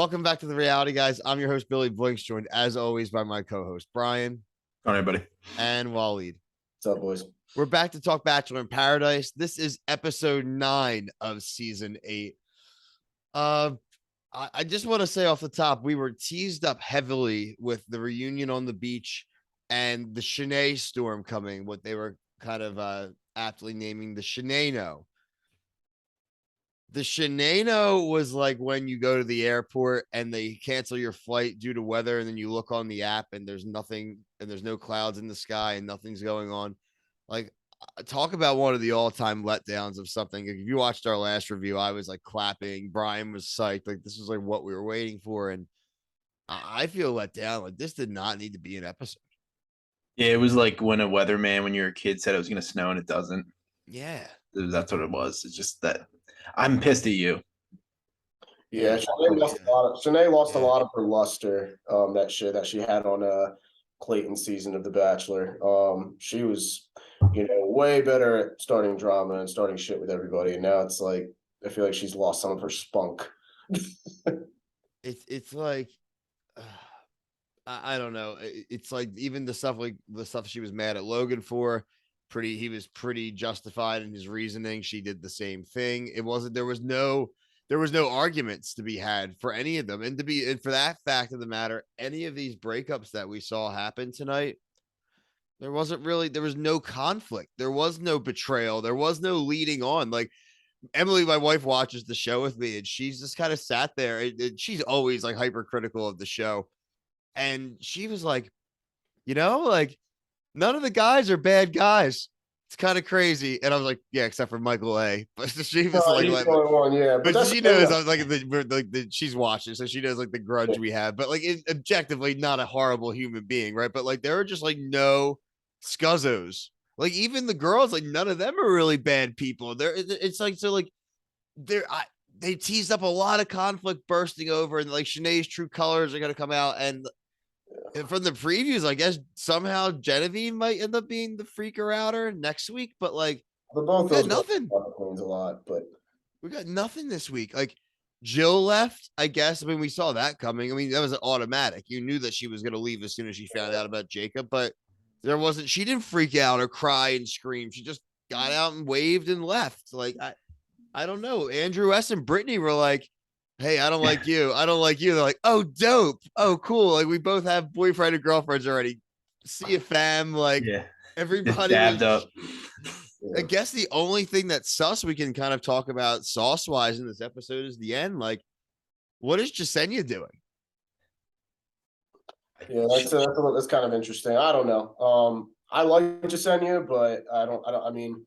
Welcome back to the Reality Guys. I'm your host, Billy Blinks, joined as always by my co-host, Brian. All right, buddy. And Waleed. What's up, boys? We're back to talk Bachelor in Paradise. This is episode 9 of season 8. I just want to say off the top, we were teased up heavily with the reunion on the beach and the Shanae storm coming, what they were kind of aptly naming the Shanaedo. The Shanaedo was like when you go to the airport and they cancel your flight due to weather, and then you look on the app and there's nothing, and there's no clouds in the sky and nothing's going on. Like, talk about one of the all-time letdowns of something. If you watched our last review, I was like clapping. Brian was psyched. Like, this was like what we were waiting for. And I feel let down. Like, this did not need to be an episode. Yeah, it was like when a weatherman, when you were a kid, said it was going to snow and it doesn't. Yeah. That's what it was. It's just that I'm pissed at you. Yeah, Shanae lost a lot of her luster. That she had on Clayton's season of The Bachelor. She was, way better at starting drama and starting shit with everybody, and now it's like I feel like she's lost some of her spunk. It's like I don't know. It's like even the stuff she was mad at Logan for. He was pretty justified in his reasoning. She did the same thing. There was no arguments to be had for any of them. And for that fact of the matter, any of these breakups that we saw happen tonight, there was no conflict. There was no betrayal. There was no leading on. Like, Emily, my wife, watches the show with me, and she's just kind of sat there. She's always like hypercritical of the show. And she was like, like, none of the guys are bad guys. It's kind of crazy. And I was like, yeah, except for Michael A. But she was but she knows I was like she's watching, so she knows like the grudge we have. But like, objectively not a horrible human being, right? But like, there are just like no scuzzos. Like, even the girls, like, none of them are really bad people. It's like, so like they teased up a lot of conflict bursting over, and like Shanae's true colors are gonna come out. And from the previews, I guess somehow Genevieve might end up being the freaker outer next week, but like, we got nothing. A lot, but we got nothing this week. Like, Jill left, I guess. I mean, we saw that coming. I mean, that was an automatic. You knew that she was going to leave as soon as she found out about Jacob, but she didn't freak out or cry and scream. She just got out and waved and left. Like, I don't know. Andrew S. and Brittany were like, hey, I don't like you. I don't like you. They're like, oh, dope. Oh, cool. Like, we both have boyfriend and girlfriends already. See you, fam. Like, everybody dabbed up. I guess the only thing that's sus we can kind of talk about sauce-wise in this episode is the end. Like, what is Jasenia doing? Yeah, that's kind of interesting. I don't know. I like Jasenia, but I mean,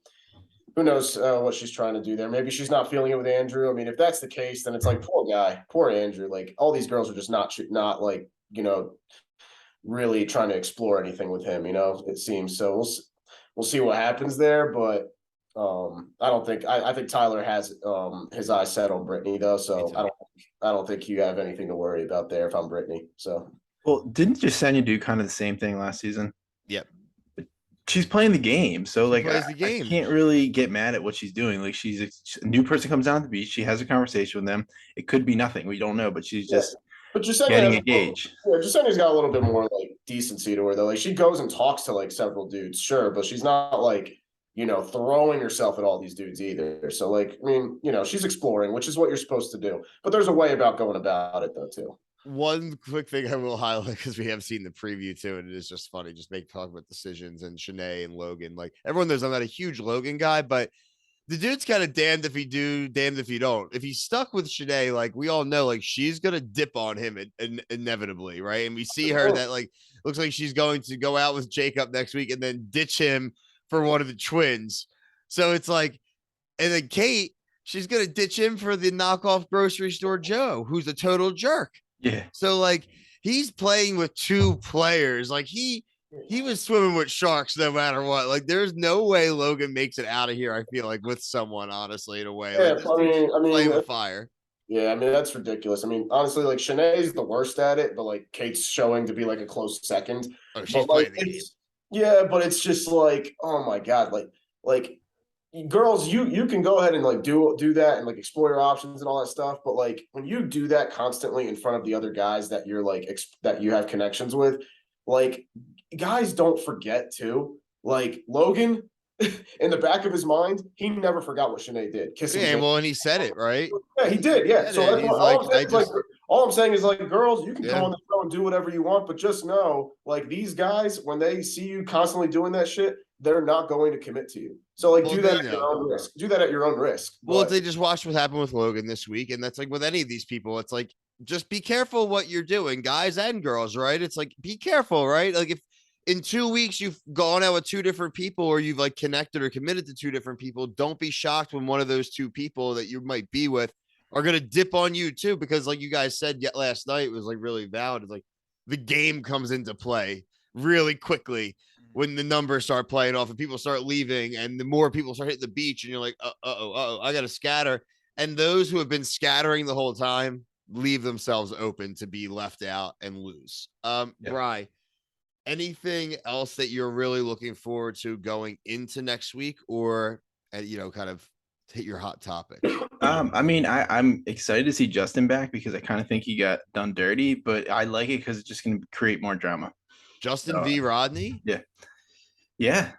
who knows what she's trying to do there? Maybe she's not feeling it with Andrew. I mean, if that's the case, then it's like, poor guy, poor Andrew. Like, all these girls are just not like, really trying to explore anything with him. It seems so. We'll see what happens there, but I think Tyler has his eyes set on Brittany though. So I don't think you have anything to worry about there if I'm Brittany. So, well, didn't Jasenia do kind of the same thing last season? Yep. She's playing the game, so like I can't really get mad at what she's doing. Like, she's a new person comes down to the beach, she has a conversation with them. It could be nothing, we don't know, but she's just getting a gauge. Yeah, Jasenia's got a little bit more like decency to her though. Like, she goes and talks to like several dudes, sure, but she's not like throwing herself at all these dudes either. So like, I mean, she's exploring, which is what you're supposed to do. But there's a way about going about it though too. One quick thing I will highlight, because we have seen the preview too, and it is just funny, just talk about decisions and Shanae and Logan. Like, everyone knows I'm not a huge Logan guy, but the dude's kind of damned if you do, damned if you don't. If he's stuck with Shanae, like, we all know, like, she's gonna dip on him inevitably, right? And we see her that like looks like she's going to go out with Jacob next week and then ditch him for one of the twins. So it's like, and then Kate, she's gonna ditch him for the knockoff grocery store Joe, who's a total jerk. Yeah. So like, he's playing with two players. Like, he was swimming with sharks no matter what. Like, there's no way Logan makes it out of here, I feel like, with someone, honestly, in a way. Yeah, like, I mean, playing with fire. Yeah, I mean, that's ridiculous. I mean, honestly, like, Shanae's the worst at it, but like Kate's showing to be like a close second. Oh, she's playing the game. Yeah, but it's just like, oh my God, like girls, you can go ahead and like do that and like explore your options and all that stuff. But like when you do that constantly in front of the other guys that you're like that you have connections with, like guys don't forget too. Like Logan, in the back of his mind, he never forgot what Shanae did. Kissing. Yeah, well, and he said it, right? Yeah, he did. Yeah. So that's what, all I'm saying is like, girls, you can come on the show and do whatever you want, but just know, like, these guys, when they see you constantly doing that shit, they're not going to commit to you. So like, do that at your own risk. Do that at your own risk. Well, they just watched what happened with Logan this week, and that's like with any of these people, it's like just be careful what you're doing, guys and girls, right? It's like be careful, right? Like if in 2 weeks you've gone out with two different people or you've like connected or committed to two different people, don't be shocked when one of those two people that you might be with are going to dip on you too, because like you guys said yet last night, it was like really valid. It's like the game comes into play really quickly when the numbers start playing off and people start leaving and the more people start hitting the beach and you're like, I got to scatter. And those who have been scattering the whole time leave themselves open to be left out and lose. Bri, anything else that you're really looking forward to going into next week, or kind of hit your hot topic? I mean, I'm excited to see Justin back because I kind of think he got done dirty, but I like it because it's just going to create more drama. Justin v. Rodney? Yeah.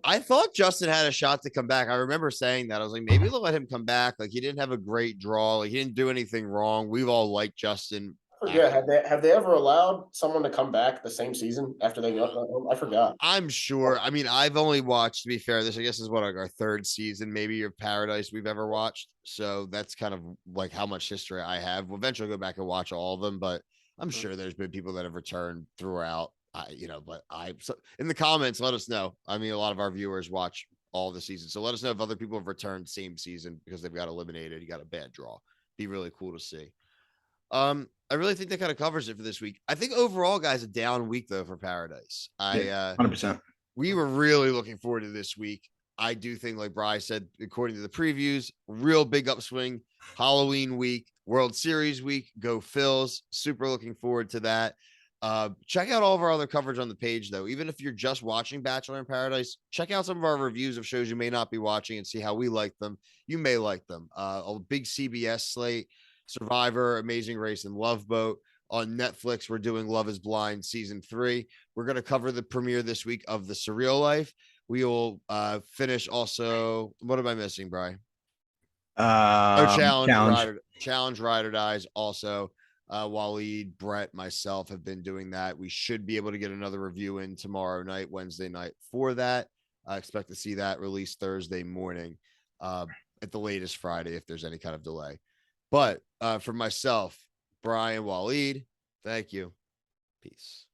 I thought Justin had a shot to come back. I remember saying that. I was like, maybe they'll let him come back. Like he didn't have a great draw. Like he didn't do anything wrong. We've all liked Justin. Yeah, have they ever allowed someone to come back the same season after they got I forgot. I'm sure. I mean, I've only watched, to be fair, this I guess is what like our third season, maybe of Paradise we've ever watched. So that's kind of like how much history I have. We'll eventually go back and watch all of them, but I'm sure there's been people that have returned throughout. But so in the comments, let us know. I mean, a lot of our viewers watch all the seasons, so let us know if other people have returned same season because they've got eliminated. You got a bad draw. Be really cool to see. I really think that kind of covers it for this week. I think overall, guys, a down week though for Paradise. 100%. We were really looking forward to this week. I do think, like Bri said, according to the previews, real big upswing. Halloween week, World Series week, go Phils. Super looking forward to that. Check out all of our other coverage on the page, though. Even if you're just watching Bachelor in Paradise, check out some of our reviews of shows you may not be watching and see how we like them. You may like them. A big CBS slate. Survivor, Amazing Race, and Love Boat. On Netflix, we're doing Love is Blind Season 3. We're going to cover the premiere this week of The Surreal Life. We will finish also. What am I missing, Bri? Challenge Ride or Dies. Also, Waleed, Brett, myself have been doing that. We should be able to get another review in tomorrow night, Wednesday night for that. I expect to see that released Thursday morning, at the latest Friday if there's any kind of delay. But for myself, Brian, Waleed, thank you. Peace.